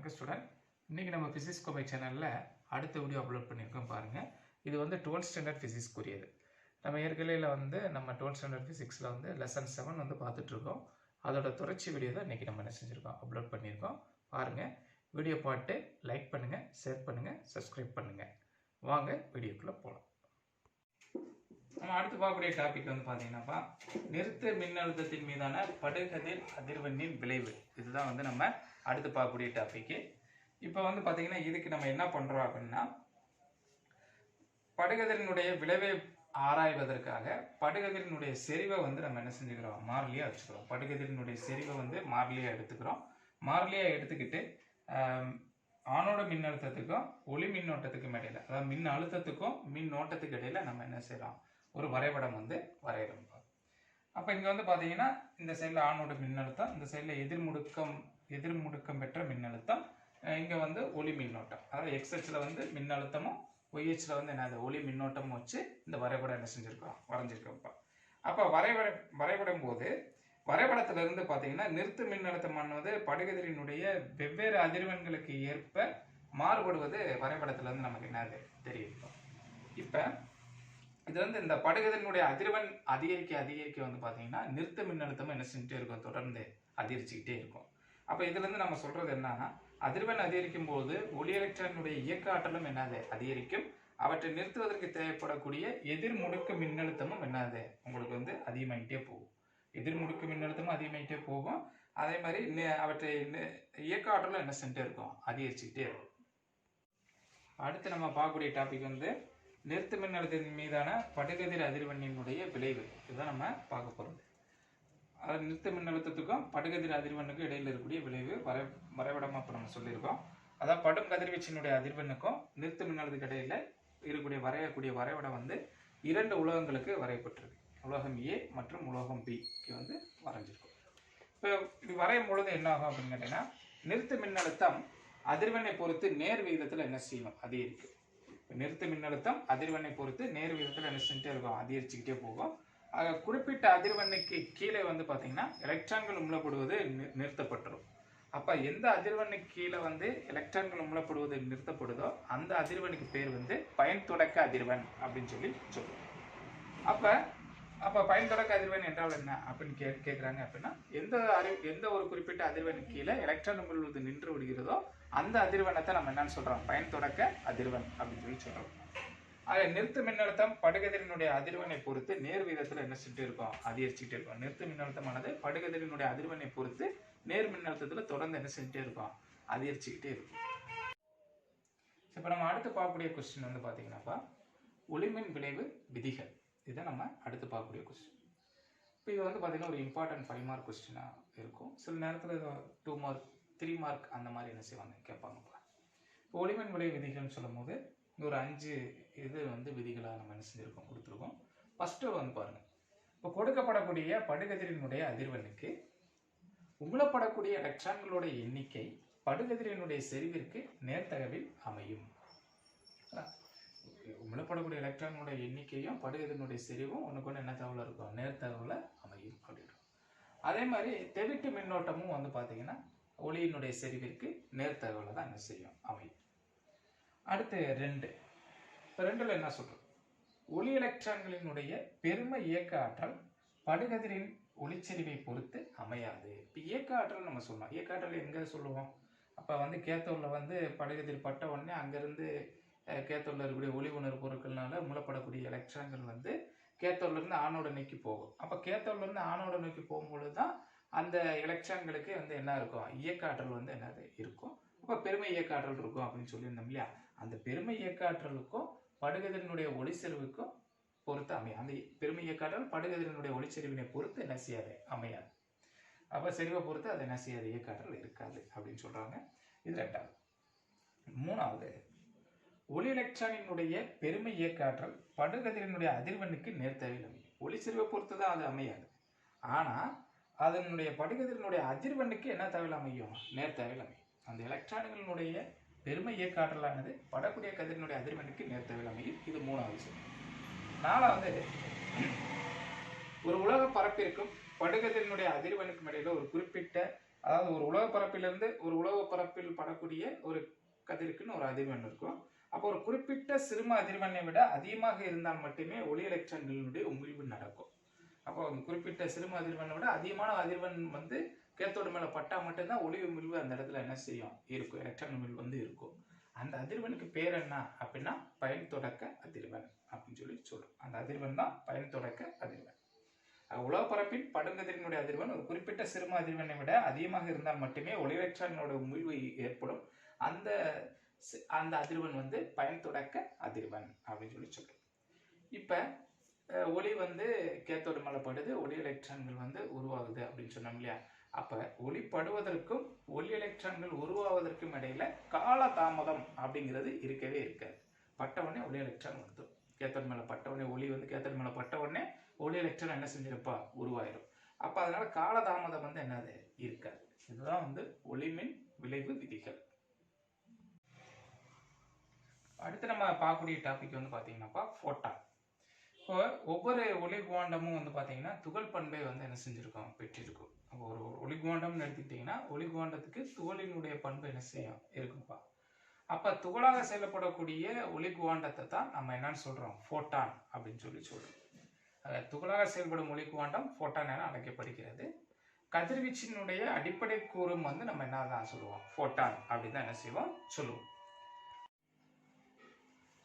வணக்கம் ஸ்டூடெண்ட். இன்றைக்கி நம்ம ஃபிசிக்ஸ் கோபை சேனலில் அடுத்த வீடியோ அப்லோட் பண்ணியிருக்கோம் பாருங்கள். இது வந்து 12th ஸ்டாண்டர்ட் ஃபிசிக்ஸ்க்குரியது. நம்ம ஏற்கனவே நம்ம 12th ஸ்டாண்டர்ட் ஃபிசிக்ஸில் வந்து லெசன் 7 வந்து பார்த்துட்ருக்கோம். அதோட தொடர்ச்சி வீடியோ தான் இன்றைக்கி நம்ம என்ன செஞ்சுருக்கோம், அப்லோட் பண்ணியிருக்கோம். பாருங்கள், வீடியோ பார்த்து லைக் பண்ணுங்கள், ஷேர் பண்ணுங்கள், சப்ஸ்கிரைப் பண்ணுங்கள். வாங்க வீடியோக்குள்ளே போகலாம். நம்ம அடுத்து பார்க்கக்கூடிய டாபிக் வந்து பார்த்தீங்கன்னாப்பா, நிறுத்த மின்னழுத்தத்தின் மீதான படுகதிர் அதிர்வெண்ணின் விளைவு. இதுதான் வந்து நம்ம அடுத்து பார்க்கக்கூடிய டாபிக்கு. இப்போ வந்து பார்த்தீங்கன்னா இதுக்கு நம்ம என்ன பண்ணுறோம் அப்படின்னா, படுகதிரினுடைய விளைவை ஆராய்வதற்காக படுகதிரினுடைய செறிவை வந்து நம்ம என்ன செஞ்சுக்கிறோம், மாறிலியாக வச்சுக்கிறோம். படுகதிரினுடைய செறிவை வந்து மாறிலியாக எடுத்துக்கிறோம். மாறிலியாக எடுத்துக்கிட்டு ஆனோட மின்னழுத்தத்துக்கும் ஒளி மின்னோட்டத்துக்கும் இடையில, அதாவது மின் அழுத்தத்துக்கும் மின் ஓட்டத்துக்கு இடையில நம்ம என்ன செய்யறோம், ஒரு வரைபடம் வந்து வரைகிறோம். அப்போ இங்கே வந்து பார்த்தீங்கன்னா இந்த சைடில் ஆனோட மின்னழுத்தம், இந்த சைடில் எதிர்முடுக்கம் பெற்ற மின்னழுத்தம், இங்கே வந்து ஒளி மின்னோட்டம். அதாவது எக்ஸ்ஹெச்சில் வந்து மின்னழுத்தமும் ஒய்ஹெச்சில் வந்து என்னது ஒளி மின்னோட்டமும் வச்சு இந்த வரைபடம் என்ன செஞ்சுருக்கோம், வரைஞ்சிருக்கோம்ப்பா. அப்போ வரைபடம் போது வரைபடத்திலிருந்து பார்த்தீங்கன்னா நிறுத்து மின்னழுத்தமானது படுகதிரினுடைய வெவ்வேறு அதிர்வெண்களுக்கு ஏற்ப மாறுபடுவது வரைபடத்திலிருந்து நமக்கு என்னது தெரியும். இப்போ இது வந்து இந்த படுகதிரினுடைய அதிர்வெண் அதிகரிக்க வந்து பார்த்தீங்கன்னா நிறுத்த மின்னழுத்தமும் என்ன செஞ்சுட்டே இருக்கும், தொடர்ந்து அதிகரிச்சுக்கிட்டே இருக்கும். அப்போ இதுலேருந்து நம்ம சொல்றது என்னன்னா, அதிர்வெண் அதிகரிக்கும் போது ஒளி எலக்ட்ரானுடைய இயக்க ஆற்றலும் என்னது அதிகரிக்கும். அவற்றை நிறுத்துவதற்கு தேவைப்படக்கூடிய எதிர்முடுக்கு மின்னழுத்தமும் என்னது உங்களுக்கு வந்து அதிகமாகிட்டே போகும். எதிர்முடுக்கு மின்னழுத்தமும் அதிகமாகிட்டே போகும். அதே மாதிரி அவற்றை இயக்க ஆற்றலும் என்ன செஞ்சுட்டே இருக்கும், அதிகரிச்சுக்கிட்டே இருக்கும். அடுத்து நம்ம பார்க்கக்கூடிய டாபிக் வந்து நிறுத்து மின்னழுத்தத்தின் மீதான படுகதிர் அதிர்வெண்ணினுடைய விளைவு. இதுதான் நம்ம பார்க்க போகிறது. அது நிறுத்த மின்னழுத்தத்துக்கும் படுகதிர் அதிர்வெண்ணுக்கும் இடையில் இருக்கக்கூடிய விளைவு வரைபடமாக இப்போ நம்ம சொல்லியிருக்கோம். அதாவது படும் கதிர்வீச்சினுடைய அதிர்வெண்ணுக்கும் நிறுத்த மின்னழுத்தத்துக்கு இடையில வரையக்கூடிய வரைபடம் வந்து இரண்டு உலோகங்களுக்கு வரையப்பட்டிருக்கு. உலோகம் ஏ மற்றும் உலோகம் பிக்கு வந்து வரைஞ்சிருக்கும். இப்போ இது வரையும் பொழுது என்ன ஆகும் அப்படின்னு கேட்டீங்கன்னா, நிறுத்த மின்னழுத்தம் அதிர்வெண்ணை பொறுத்து நேர் விகிதத்தில் என்ன செய்யும், அதிகரிக்கும். நிறுத்த மின்னழுத்தம் அதிர்வெண்ணை பொறுத்து நேர் விகிதத்தில் என்ன செஞ்சுட்டே இருக்கும், அதிகரிச்சுக்கிட்டே போகும். குறிப்பிட்ட அதிர்வெண்ணுக்கு கீழே வந்து பார்த்தீங்கன்னா எலக்ட்ரான்கள் உமிழப்படுவது நிறுத்தப்பட்டுரும். அப்போ எந்த அதிர்வெண்ணுக்கு கீழே வந்து எலக்ட்ரான்கள் உமிழப்படுவது நிறுத்தப்படுதோ அந்த அதிர்வெண்ணுக்கு பேர் வந்து பயன் தொடக்க அதிர்வெண் அப்படின்னு சொல்லுவோம். அப்போ பயன் தொடக்க அதிர்வெண் என்றால் என்ன அப்படின்னு கேட்குறாங்க. அப்படின்னா எந்த ஒரு குறிப்பிட்ட அதிர்வெண்ணுக்கு கீழே எலக்ட்ரான் உமிழ்வது நின்று விடுகிறதோ அந்த அதிர்வெண்ணத்தை நம்ம என்னன்னு சொல்றோம், பயன் தொடக்க அதிர்வெண் அப்படின்னு சொல்றோம். ஆக நிறுத்த மின்னழுத்தம் படுகதிரினுடைய அதிர்வெண்ணை பொறுத்து நேர் விகிதத்தில் என்ன செஞ்சுட்டு இருக்கும், அதிகரிச்சுக்கிட்டே இருக்கும். நிறுத்த மின்னழுத்தமானது படுகதிரினுடைய அதிர்வெண்ணை பொறுத்து நேர் மின்னழுத்தத்தில் தொடர்ந்து என்ன செஞ்சுட்டே இருக்கும், அதிகரிச்சுக்கிட்டே இருக்கும். இப்போ நம்ம அடுத்து பார்க்கக்கூடிய கொஸ்டின் வந்து பார்த்தீங்கன்னாப்பா, ஒளிமின் விளைவு விதிகள். இதை நம்ம அடுத்து பார்க்கக்கூடிய கொஸ்டின். இப்போ இது வந்து பார்த்தீங்கன்னா ஒரு இம்பார்ட்டன்ட் 5 மார்க் கொஸ்டினாக இருக்கும். சில நேரத்தில் 2 மார்க் 3 மார்க் அந்த மாதிரி என்ன செய்வாங்க, கேட்பாங்கப்பா. இப்போ ஒளிமின் விளைவு விதிகள்னு சொல்லும் போது இங்கே ஒரு 5 இது வந்து விதிகளாக நம்ம என்ன செஞ்சுருக்கோம், கொடுத்துருக்கோம். ஃபஸ்ட்டு வந்து பாருங்கள், இப்போ கொடுக்கப்படக்கூடிய படுகதிரினுடைய அதிர்வெண்ணுக்கு உமிழப்படக்கூடிய எலக்ட்ரான்களுடைய எண்ணிக்கை படுகதிரினுடைய செறிவிற்கு நேர்த்தகவில் அமையும். உமிழப்படக்கூடிய எலக்ட்ரான்களுடைய எண்ணிக்கையும் படுகதிரினுடைய செறிவும் ஒன்றுக்கு ஒன்று என்ன தகவல் இருக்கும், நேர்த்தகவில் அமையும் அப்படின்றோம். அதே மாதிரி தெவிட்டு மின்னோட்டமும் வந்து பார்த்தீங்கன்னா ஒளியினுடைய செறிவிற்கு நேர்த்தகவில் தான் என்ன செய்யும், அமையும். அடுத்து 2. இப்போ 2ல் என்ன சொல்றோம், ஒளி எலக்ட்ரான்களினுடைய பெரும இயக்க ஆற்றல் படுகதிரின் ஒளிச்செறிவை பொறுத்து அமையாது. இப்போ இயக்க ஆற்றல் நம்ம சொல்லலாம். இயக்க ஆற்றல் எங்கே சொல்லுவோம், அப்போ வந்து கேத்தோரில் வந்து படுகதிர் பட்ட உடனே அங்கேருந்து கேத்தோரில் இருக்கக்கூடிய ஒளி உணர்வு பொருட்கள்னால மூலப்படக்கூடிய எலக்ட்ரான்கள் வந்து கேத்தோர்லேருந்து ஆனோட நோக்கி போகும். அப்போ கேத்தோர்லேருந்து ஆனோட நோக்கி போகும்பொழுது தான் அந்த எலக்ட்ரான்களுக்கு வந்து என்ன இருக்கும், இயக்க ஆற்றல் வந்து என்னது இருக்கும். அப்போ பெருமை இயக்க ஆற்றல் இருக்கும் அப்படின்னு சொல்லியிருந்தோம் இல்லையா. அந்த பெருமை இயக்க ஆற்றலுக்கும் படுகதிரினுடைய ஒளிச்செறிவுக்கும் பொறுத்து அமையும். அந்த பெருமை இயக்க ஆற்றல் படுகதிரினுடைய ஒளிச்செறிவினை பொறுத்து என்ன செய்யாது, அமையாது. அப்போ செறிவை பொறுத்து அது என்ன செய்யாது, இயக்க ஆற்றல் இருக்காது அப்படின்னு சொல்றாங்க. இது 2வது. 3வது, ஒளி எலக்ட்ரானினுடைய பெருமை இயக்க ஆற்றல் படுகதிரினுடைய அதிர்வெண்ணுக்கு நேர்த்தகவில் அமையும். ஒளிச்செறிவை பொறுத்து தான் அது அமையாது. ஆனால் அதனுடைய படுகதிரினுடைய அதிர்வெண்ணுக்கு என்ன தகவல் அமையும், நேர்த்தகவில் அமையும். அந்த எலக்ட்ரான்களினுடைய பெருமை இயக்க ஆற்றலானது படக்கூடிய கதிரினுடைய அதிர்வெண்ணுக்கு நேர்த்தகவில் அமையும். இது 3வது சொல். 4வது, ஒரு உலக பரப்பிற்கும் படுகதிரினுடைய அதிர்வெண்ணுக்கும் இடையில ஒரு குறிப்பிட்ட, அதாவது ஒரு உலக பரப்பிலிருந்து ஒரு உலக பரப்பில் வரக்கூடிய ஒரு கதிருக்குன்னு ஒரு அதிர்வெண் இருக்கும். அப்போ ஒரு குறிப்பிட்ட சிறும அதிர்வெண்ணை விட அதிகமாக இருந்தால் மட்டுமே ஒளி எலக்ட்ரான்களினுடைய உமிழ்வு நடக்கும். அப்போ குறிப்பிட்ட சிறும அதிர்வெண்ணை விட அதிகமான அதிர்வெண் வந்து கேத்தோடு மேல பட்டா மட்டும்தான் ஒளி உமிழ்வு அந்த இடத்துல என்ன செய்யும் இருக்கும், எலக்ட்ரான் உமிழ்வு வந்து இருக்கும். அந்த அதிர்வெண்ணுக்கு பேர் என்ன அப்படின்னா பயன் தொடக்க அதிர்வெண் அப்படின்னு சொல்லி சொல்றோம். அந்த அதிர்வெண் தான் பயன் தொடக்க அதிர்வெண். உலகப்பரப்பின் படுகதிரினுடைய அதிர்வெண் ஒரு குறிப்பிட்ட சிறும அதிர்வெண்ணை விட அதிகமாக இருந்தால் மட்டுமே ஒளி எலக்ட்ரானோட உமிழ்வு ஏற்படும். அந்த அந்த அதிர்வெண் வந்து பயன் தொடக்க அதிர்வெண் அப்படின்னு சொல்லி சொல்றோம். இப்ப ஒளி வந்து கேத்தோடு மேல படுது, ஒளி எலக்ட்ரான்கள் வந்து உருவாகுது அப்படின்னு சொன்னோம் இல்லையா. அப்ப ஒளி படுவதற்கும் ஒளி எலக்ட்ரான்கள் உருவாவதற்கும் இடையில கால தாமதம் அப்படிங்கிறது இருக்கவே இருக்காது. பட்ட உடனே ஒளி எலக்ட்ரான் வந்துடும். கேத்தோடு மேல பட்ட உடனே ஒளி வந்து கேத்தோடு மேல பட்ட உடனே ஒளி எலக்ட்ரான் என்ன செஞ்சிருப்பா உருவாயிரும். அப்ப அதனால காலதாமதம் வந்து என்னது இருக்காது. இதுதான் வந்து ஒளிமின் விளைவு விதிகள். அடுத்து நம்ம பார்க்கக்கூடிய டாபிக் வந்து பாத்தீங்கன்னாப்பா ஃபோட்டான். இப்போ ஒவ்வொரு ஒளி குவாண்டமும் வந்து பாத்தீங்கன்னா துகள் பண்பை வந்து என்ன செஞ்சிருக்கோம் பெற்றிருக்கும். அப்போ ஒரு ஒளி குவாண்டம்னு எடுத்துக்கிட்டீங்கன்னா ஒளி குவாண்டத்துக்கு துகளினுடைய பண்பு என்ன செய்யும் இருக்குப்பா. அப்ப துகளாக செயல்படக்கூடிய ஒளி குவாண்டத்தை தான் நம்ம என்னன்னு சொல்றோம் ஃபோட்டான் அப்படின்னு சொல்லி சொல்றோம். துகளாக செயல்படும் ஒளி குவாண்டம் ஃபோட்டான் என அழைக்கப்படுகிறது. கதிர்வீச்சினுடைய அடிப்படை கூறும் வந்து நம்ம என்னதான் சொல்லுவோம் ஃபோட்டான் அப்படின்னு தான் என்ன செய்வோம் சொல்லுவோம்.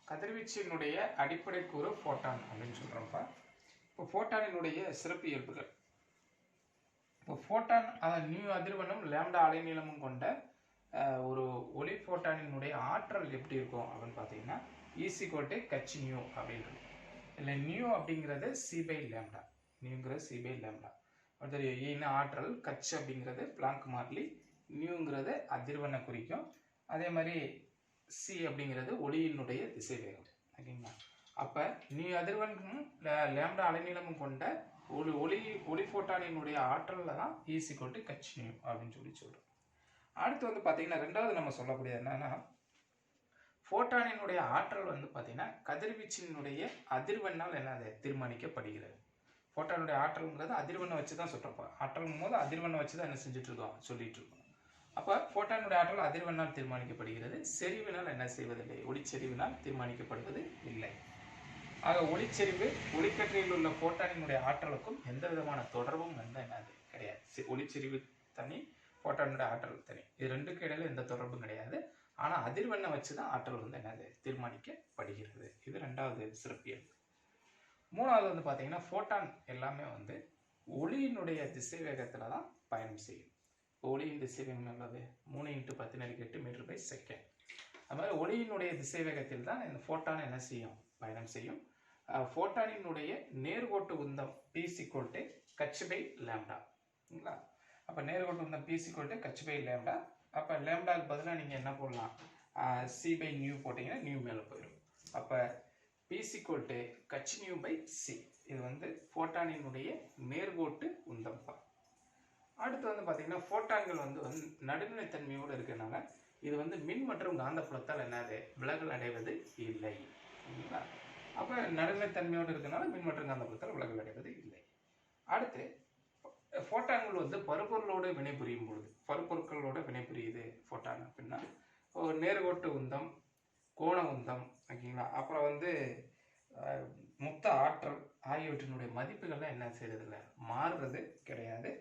கதிர்வீச்சினுடைய அடிப்படை கூறு ஃபோட்டான் அப்படின்னு சொல்றோம்ப்பா. இப்போ ஃபோட்டானினுடைய சிறப்பு இயல்புகள். இப்போ ஃபோட்டான் நியூ அதிர்வெண்ணும் லேம்டா அலைநீளமும் கொண்ட ஒரு ஒளி ஃபோட்டானினுடைய ஆற்றல் எப்படி இருக்கும் அப்படின்னு பார்த்தீங்கன்னா ஈஸிகோல்டு கச் நியூ அப்படின்றது. இல்லை நியூ அப்படிங்கிறது சி/λ, நியூங்கிறது சி/λ. அடுத்தது ஈன ஆற்றல், கச் அப்படிங்கிறது பிளாங்க் மாறிலி, நியூங்கிறது அதிர்வெண்ணை குறிக்கும். அதே மாதிரி சி அப்படிங்கிறது ஒளியினுடைய திசைவேகம். ஓகேங்களா. அப்ப நியூ அதிர்வெண்ணும் லேம்டா அலைநீளமும் கொண்ட ஒரு ஒளி ஃபோட்டானினுடைய ஆற்றல்ல தான் ஈஸிகோல்டு கச் நியூ அப்படின்னு சொல்லி சொல்றோம். அடுத்து வந்து பாத்தீங்கன்னா ரெண்டாவது நம்ம சொல்லக்கூடியது என்னன்னா ஃபோட்டானினுடைய ஆற்றல் வந்து பாத்தீங்கன்னா கதிர்வீச்சினுடைய அதிர்வெண்ணால் என்னது தீர்மானிக்கப்படுகிறது. ஃபோட்டானுடைய ஆற்றல்ங்கிறது அதிர்வெண்ணை வச்சு தான் சொல்றப்ப ஆற்றல்ங்கும் போது அதிர்வெண்ணை வச்சு தான் என்ன செஞ்சுட்டு இருக்கோம் சொல்லிட்டு இருக்கோம். அப்ப ஃபோட்டானுடைய ஆற்றல் அதிர்வெண்ணால் தீர்மானிக்கப்படுகிறது. செறிவினால் என்ன செய்வதில்லை, ஒளிச்செறிவினால் தீர்மானிக்கப்படுவது இல்லை. ஆக ஒளிச்செறிவு ஒளிக்கற்றையில் உள்ள ஃபோட்டானினுடைய ஆற்றலுக்கும் எந்த விதமான தொடர்பும் வந்து என்னது கிடையாது. ஒளிச்செறிவு தனி, ஃபோட்டானுடைய ஆற்றல் தனி, இது ரெண்டுக்கும் இடையில எந்த தொடர்பும் கிடையாது. ஆனா அதிர்வெண்ணை வச்சுதான் ஆற்றல் வந்து என்னது தீர்மானிக்கப்படுகிறது. இது ரெண்டாவது சிறப்பியல்பு. மூணாவது வந்து பாத்தீங்கன்னா ஃபோட்டான் எல்லாமே வந்து ஒளியினுடைய திசை வேகத்துல தான் பயணம் செய்யும். ஒளியின் திசை வேகம் எவ்வளவு 3 × 10⁻⁸ மீட்டர்/செகண்ட். அது மாதிரி ஒளியினுடைய திசை வேகத்தில் தான் இந்த ஃபோட்டான் என்ன செய்யும் பயணம் செய்யும். ஃபோட்டானினுடைய நேர்கோட்டு உந்தம் p = kh/λ. அப்ப நேர்கோட்டு உந்தம் p = kh/λ. அப்ப லேம்டாக்கு பதிலாக நீங்க என்ன போடலாம், c/நியூ போட்டீங்கன்னா நியூ மேல போயிடும். அப்ப p = kh/c. இது வந்து ஃபோட்டானினுடைய நேர்கோட்டு உந்தம். அடுத்து வந்து பாத்தீங்கன்னா ஃபோட்டான்கள் வந்து நடுநிலைத்தன்மையோடு இருக்கனால இது வந்து மின் மற்றும் காந்தப்புலத்தால் என்னது விலகல் அடைவது இல்லை. அப்ப நடுநிலைத்தன்மையோடு இருக்கனால மின் மற்றும் காந்தப்புலத்தால் விலகல் அடைவது இல்லை. அடுத்து ஃபோட்டான்கள் வந்து பருப்பொருளோடு வினைபுரியும் பொழுது, பருப்பொருட்களோட வினைபுரியுது ஃபோட்டான் அப்படின்னா நேர்கோட்டு உந்தம், கோண உந்தம், ஓகேங்களா. அப்புறம் வந்து மொத்த ஆற்றல் ஆகியவற்றினுடைய மதிப்புகள்லாம் என்ன செய்யறது இல்லை, மாறுறது கிடையாது.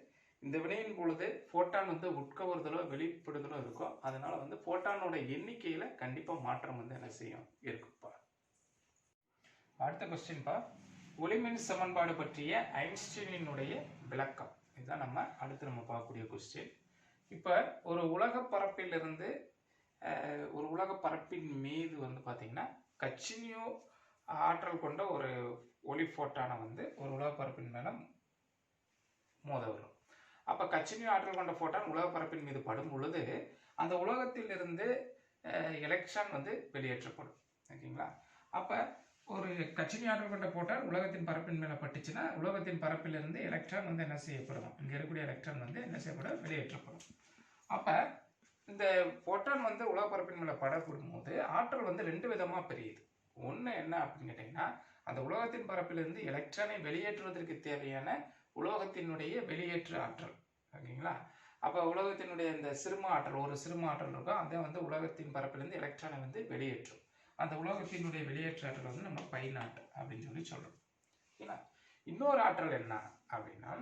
இந்த வினையின் பொழுது ஃபோட்டான் வந்து உட்கவர்தலோ வெளிப்படுதலோ இருக்கும். அதனால வந்து ஃபோட்டானோட எண்ணிக்கையில கண்டிப்பா மாற்றம் வந்து என்ன செய்யும் இருக்குப்பா. அடுத்த கொஸ்டின்பா, ஒளிமின் சமன்பாடு பற்றிய ஐன்ஸ்டீனினுடைய விளக்கம். இதுதான் நம்ம அடுத்து நம்ம பார்க்கக்கூடிய கொஸ்டின். இப்ப ஒரு உலக பரப்பிலிருந்து ஒரு உலக பரப்பின் மீது வந்து பாத்தீங்கன்னா கச்சினியோ ஆற்றல் கொண்ட ஒரு ஒளி ஃபோட்டானை வந்து ஒரு உலக பரப்பின் மேல மோத வரும். அப்ப கச்சினியோ ஆற்றல் கொண்ட ஃபோட்டான் உலக பரப்பின் மீது படும் பொழுது அந்த உலகத்தில் இருந்து எலக்ட்ரான் வந்து வெளியேற்றப்படும். ஓகேங்களா. அப்ப ஒரு கச்சினியோ ஆற்றல் கொண்ட ஃபோட்டான் உலகத்தின் பரப்பின் மேல பட்டுச்சுன்னா உலகத்தின் பரப்பிலிருந்து எலக்ட்ரான் வந்து என்ன செய்யப்படும், இங்க இருக்கக்கூடிய எலக்ட்ரான் வந்து என்ன செய்யப்படும், வெளியேற்றப்படும். அப்ப இந்த ஃபோட்டான் வந்து உலக பரப்பின் மேல படப்படும் போது ஆற்றல் வந்து ரெண்டு விதமா பிரியுது. ஒண்ணு என்ன அப்படின்னு கேட்டீங்கன்னா, அந்த உலகத்தின் பரப்பிலிருந்து எலக்ட்ரானை வெளியேற்றுவதற்கு தேவையான உலோகத்தினுடைய வெளியேற்று ஆற்றல். ஓகேங்களா. அப்போ உலகத்தினுடைய இந்த சிறும ஆற்றல், ஒரு சிறும ஆற்றல் இருக்கும், அதை வந்து உலகத்தின் பரப்பிலிருந்து எலக்ட்ரானை வந்து வெளியேற்றும். அந்த உலகத்தினுடைய வெளியேற்ற ஆற்றல் வந்து நம்ம π0 அப்படின்னு சொல்லி சொல்றோம். ஓகேங்களா? இன்னொரு ஆற்றல் என்ன அப்படின்னா,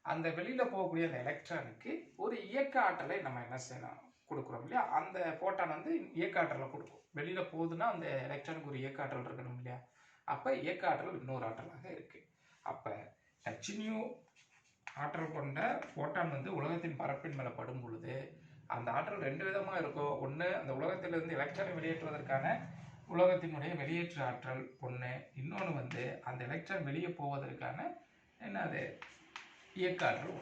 அந்த வெளியில போகக்கூடிய அந்த எலக்ட்ரானுக்கு ஒரு இயக்க ஆற்றலை நம்ம என்ன செய்யணும், கொடுக்குறோம் இல்லையா? அந்த போட்டான் வந்து இயக்க ஆற்றலை கொடுக்கும். வெளியில போகுதுன்னா அந்த எலக்ட்ரானுக்கு ஒரு இயக்க ஆற்றல் இருக்கணும் இல்லையா? அப்ப இயக்க ஆற்றல் இன்னொரு ஆற்றலாக இருக்கு. அப்ப h ஆற்றல் கொண்ட போட்டான் வந்து உலகத்தின் பரப்பின் மேல படும் பொழுது அந்த ஆற்றல் ரெண்டு விதமா இருக்கும். ஒன்று, அந்த உலகத்திலிருந்து எலக்ட்ரானை வெளியேற்றுவதற்கான உலகத்தினுடைய வெளியேற்று ஆற்றல் ஒன்று, இன்னொன்று வந்து அந்த எலக்ட்ரான் வெளியே போவதற்கான என்னது இயக்க ஆற்றல்.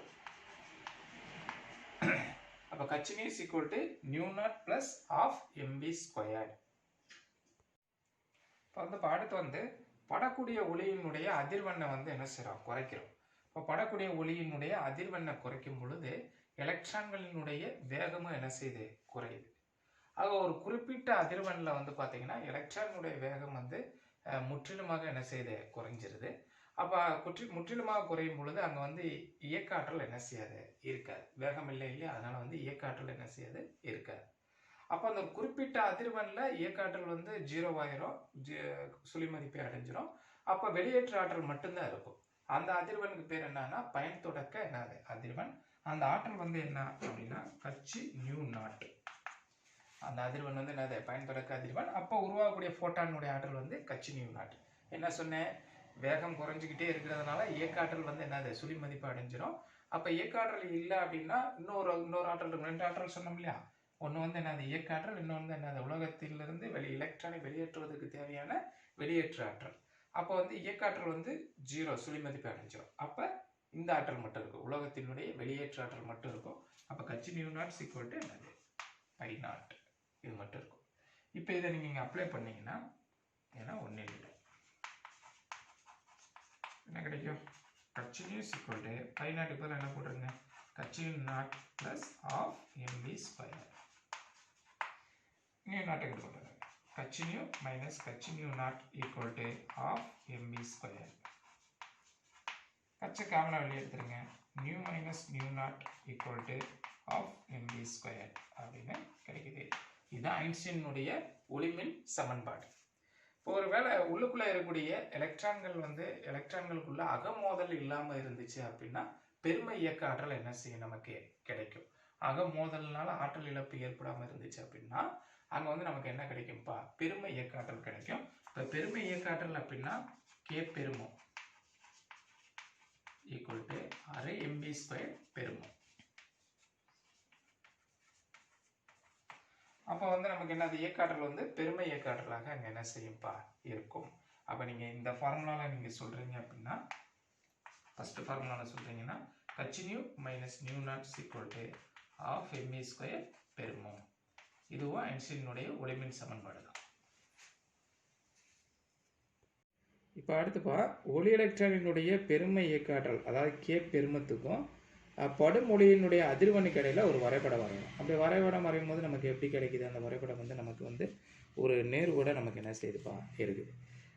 அப்போ h is equal to μ0 plus half mv squared. இப்போ வந்து அடுத்து வந்து படக்கூடிய ஒளியினுடைய அதிர்வெண்ணை வந்து என்ன செய்யறோம், குறைக்கிறோம். இப்போ படக்கூடிய ஒளியினுடைய அதிர்வெண்ணை குறைக்கும் பொழுது எலக்ட்ரான்களினுடைய வேகமும் என்ன செய்யுது, குறையுது. ஆக ஒரு குறிப்பிட்ட அதிர்வெண்ணில் வந்து பார்த்தீங்கன்னா எலக்ட்ரானுடைய வேகம் வந்து முற்றிலுமாக என்ன செய்யுது, குறைஞ்சிருது. அப்போ முற்றிலுமாக குறையும் பொழுது அங்கே வந்து இயக்க ஆற்றல் என்ன செய்யாது, இருக்காது. வேகம் இல்லை இல்லையா, அதனால வந்து இயக்க ஆற்றல் என்ன செய்யாது, இருக்காது. அப்போ அந்த குறிப்பிட்ட அதிர்வெண்ணில் இயக்க ஆற்றல் வந்து 0 ஆயிரும், சுழி மதிப்பை அடைஞ்சிரும். அப்போ வெளியேற்ற ஆற்றல் மட்டும்தான் இருக்கும். அந்த அதிர்வெண்ணுக்கு பேர் என்னன்னா பயன் தொடக்க என்னது அதிர்வெண். அந்த ஆற்றல் வந்து என்ன அப்படின்னா h0. அந்த அதிர்வெண் வந்து என்னது, பயன் தொடக்க அதிர்வெண். அப்போ உருவாகக்கூடிய போட்டானுடைய ஆற்றல் வந்து h0. என்ன சொன்னேன், வேகம் குறைஞ்சிக்கிட்டே இருக்கிறதுனால இயக்க ஆற்றல் வந்து என்னது, சுழி மதிப்பு அடைஞ்சிரும். அப்போ இயக்க ஆற்றல் இல்லை அப்படின்னா இன்னொரு ஆற்றல் இருக்கும். ரெண்டு ஆற்றல் சொன்னோம் இல்லையா, ஒன்று வந்து என்னது இயக்க ஆற்றல், இன்னொன்று வந்து என்னது உலகத்திலிருந்து எலக்ட்ரானை வெளியேற்றுவதற்கு தேவையான வெளியேற்று ஆற்றல். அப்போ வந்து இயக்க ஆற்றல் வந்து 0, சுழி மதிப்பு அடைஞ்சிடும். அப்போ இந்த ஆற்றல் மட்டும் இருக்கும், உலகத்தினுடைய வெளியேற்று ஆற்றல் மட்டும் இருக்கும். அப்போ h0 என்னது π0, இது மட்டும் இருக்கும். இப்போ இதை நீங்கள் இங்கே அப்ளை பண்ணீங்கன்னா ஏன்னா ஒன்றும் இல்லை, என்ன கிடைக்கும், h0 π0 பதில் என்ன போட்டுருங்க, h0 plus half mv square. இங்கே நாட்டுக்கு போட்டுருங்க, h0 minus h0 equal to half mv square. h காமனா வெளியே எடுத்துருங்க, nu minus nu0 equal to half mv square அப்படின்னு கிடைக்குது. இதுதான் ஐன்ஸ்டீனுடைய ஒளிமின் சமன்பாடு. இப்போ ஒருவேளை உள்ளுக்குள்ள இருக்கக்கூடிய எலக்ட்ரான்கள் வந்து எலக்ட்ரான்களுக்குள்ள அகமோதல் இல்லாம இருந்துச்சு அப்படின்னா பெருமை இயக்க ஆற்றல் என்ன செய்யும், நமக்கு கிடைக்கும். அகமோதல்னால ஆற்றல் இழப்பு ஏற்படாம இருந்துச்சு அப்படின்னா அங்க வந்து நமக்கு என்ன கிடைக்கும்பா, பெருமை இயக்க ஆற்றல் கிடைக்கும். இப்போ பெருமை இயக்க ஆற்றல் அப்படின்னா k பெருமம் equal to அரை mv ஸ்கொயர் பெருமம். அப்போ வந்து நமக்கு என்னது, இயக்காற்றல் வந்து பெருமை இயக்காற்றலாக அங்கே என்ன செய்யும்பா இருக்கும். அப்போ நீங்கள் இந்த ஃபார்முலாவில் நீங்கள் சொல்கிறீங்க அப்படின்னா, ஃபஸ்ட்டு ஃபார்முலாவில் சொல்கிறீங்கன்னா h0 minus nu0 equal to half mv square பெருமம். இதுவும் ஐன்ஸ்டீனுடைய ஒளிமின் சமன்பாடு தான். இப்போ அடுத்துப்பா ஒளி எலக்ட்ரானினுடைய பெருமை இயக்காற்றல், அதாவது k பெருமத்துக்கும் படுமொழியினுடைய அதிர்வெண்ணுக்கு இடையில ஒரு வரைபடம் வரையணும். அப்படி வரைபடம் வரையும் போது நமக்கு எப்படி கிடைக்குது, அந்த வரைபடம் வந்து நமக்கு வந்து ஒரு நேர்கோட நமக்கு என்ன செய்யுதுப்பா இருக்குது.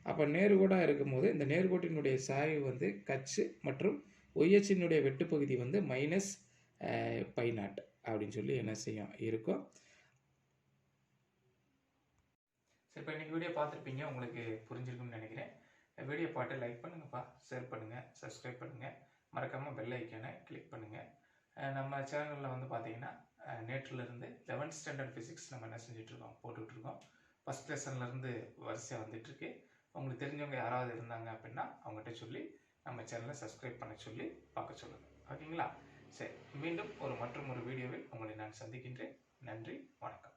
அப்போ நேர்கோடாக இருக்கும்போது இந்த நேர்கோட்டினுடைய சாய்வு வந்து கச்சு மற்றும் ஒய்ஹினுடைய வெட்டுப்பகுதி வந்து மைனஸ் π0 அப்படின்னு சொல்லி என்ன செய்யும் இருக்கும். சரி, இப்போ இன்னைக்கு வீடியோ பார்த்துருப்பீங்க, உங்களுக்கு புரிஞ்சிருக்குன்னு நினைக்கிறேன். வீடியோ பார்த்து லைக் பண்ணுங்கப்பா, ஷேர் பண்ணுங்கள், சப்ஸ்கிரைப் பண்ணுங்கள், மறக்காமல் பெல் ஐக்கானை கிளிக் பண்ணுங்கள். நம்ம சேனலில் வந்து பார்த்தீங்கன்னா நேற்றிலிருந்து 11th ஸ்டாண்டர்ட் ஃபிசிக்ஸ் நம்ம என்ன செஞ்சிட்ருக்கோம், போட்டுட்ருக்கோம். ஃபஸ்ட் லெசன்லேருந்து வரிசையாக வந்துட்டுருக்கு. உங்களுக்கு தெரிஞ்சவங்க யாராவது இருந்தாங்க அப்படின்னா அவங்ககிட்ட சொல்லி நம்ம சேனலை சப்ஸ்கிரைப் பண்ண சொல்லி பார்க்க சொல்லுங்கள். ஓகேங்களா? சரி, மீண்டும் மற்றும் ஒரு வீடியோவில் உங்களை நான் சந்திக்கின்றேன். நன்றி, வணக்கம்.